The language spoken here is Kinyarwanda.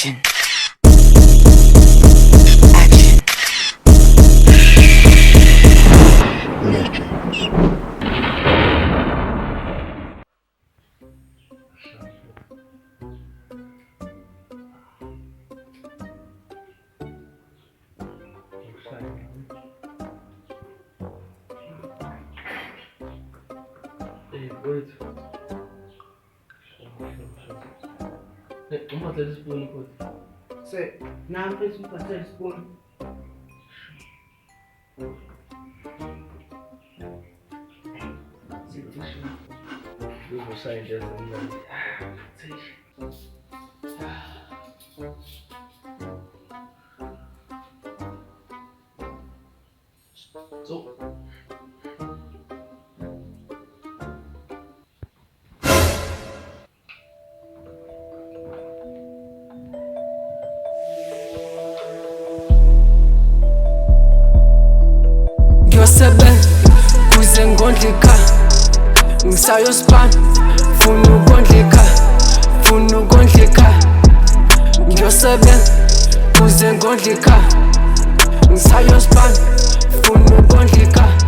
Action. Action. Wait. Hey, uma tell spoon put. Say, now I'm facing for tell spoon. You will sign just a minute. So. Ngiyosebenza kuze ngondle ikhaya, ngisayospan funa ukondla ikhaya, funa ukondla ikhaya. Ngiyosebenza kuze ngondle ikhaya, ngisayospan funa ukondla ikhaya.